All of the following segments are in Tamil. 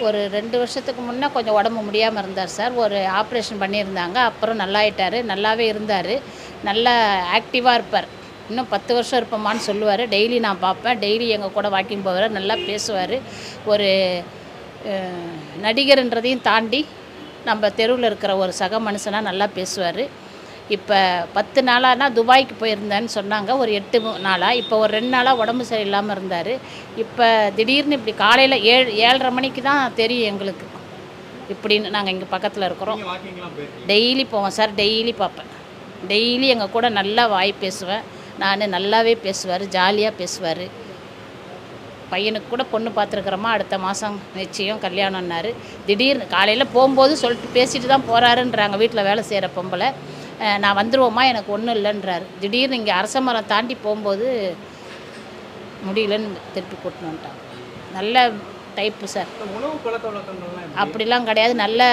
ஒரு 2 வருஷத்துக்கு முன்னே கொஞ்சம் உடம்பு முடியாமல் இருந்தார் சார். ஒரு ஆப்ரேஷன் பண்ணியிருந்தாங்க. அப்புறம் நல்லாயிட்டார். நல்லாவே இருந்தார். நல்லா ஆக்டிவாக இருப்பார். இன்னும் 10 வருஷம் இருப்போமான்னு சொல்லுவார். டெய்லி நான் பார்ப்பேன். டெய்லி எங்கள் கூட வாக்கிங் போவார். நல்லா பேசுவார். ஒரு நடிகர்ன்றதையும் தாண்டி நம்ம தெருவில் இருக்கிற ஒரு சக மனுஷனாக நல்லா பேசுவார். இப்போ 10 நாளானா துபாய்க்கு போயிருந்தேன்னு சொன்னாங்க. ஒரு 8 நாளாக. இப்போ ஒரு 2 நாளாக உடம்பு சரியில்லாமல் இருந்தார். இப்போ திடீர்னு இப்படி காலையில் 7:30 மணிக்கு தான் தெரியும் எங்களுக்கு இப்படின்னு. நாங்கள் இங்கே பக்கத்தில் இருக்கிறோம். டெய்லி போவோம் சார். டெய்லி பார்ப்பேன். டெய்லி எங்கள் கூட நல்லா வாய் பேசுவேன். நான் நல்லாவே பேசுவார். ஜாலியாக பேசுவார். பையனுக்கு கூட பொண்ணு பார்த்துருக்குறோமா, அடுத்த மாதம் நிச்சயம் கல்யாணம்னாரு. திடீர்னு காலையில் போகும்போது சொல்லிட்டு பேசிட்டு தான் போகிறாருன்றாங்க வீட்டில் வேலை செய்கிற பொம்பளை. நான் வந்துடுவோம்மா, எனக்கு ஒன்றும் இல்லைன்றாரு. திடீர்னு இங்கே அரச மரம் தாண்டி போகும்போது முடியலன்னு திருப்பி கூட்டின்னு வந்துட்டாங்க. நல்ல டைப்பு சார். அப்படிலாம் கிடையாது. நல்ல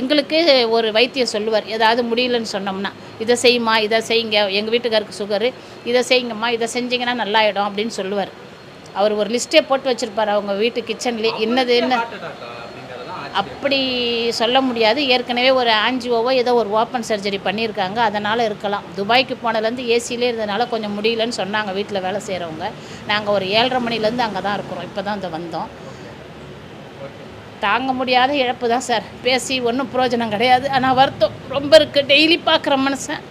எங்களுக்கு ஒரு வைத்தியம் சொல்லுவார். ஏதாவது முடியலன்னு சொன்னோம்னா, இதை செய்யுமா, இதை செய்யுங்க, எங்கள் வீட்டுக்காருக்கு சுகரு, இதை செய்யுங்கம்மா, இதை செஞ்சிங்கன்னா நல்லாயிடும் அப்படின்னு சொல்லுவார். அவர் ஒரு லிஸ்ட்டே போட்டு வச்சுருப்பார் அவங்க வீட்டு கிச்சன்லேயே. என்னது என்ன அப்படி சொல்ல முடியாது. ஏற்கனவே ஒரு ஆஞ்சியோவோ ஏதோ ஒரு ஓப்பன் சர்ஜரி பண்ணியிருக்காங்க. அதனால் இருக்கலாம். துபாய்க்கு போனதுலேருந்து ஏசியிலே இருந்ததுனால கொஞ்சம் முடியலன்னு சொன்னாங்க வீட்டில் வேலை செய்கிறவங்க. நாங்கள் ஒரு 7:30 மணிலேருந்து அங்கே தான் இருக்கிறோம். இப்போ தான் இந்த வந்தோம். தாங்க முடியாத இழப்பு தான் சார். பேசி ஒன்றும் பிரயோஜனம் கிடையாது. ஆனால் வருத்தம் ரொம்ப இருக்குது. டெய்லி பார்க்குற மனுஷன்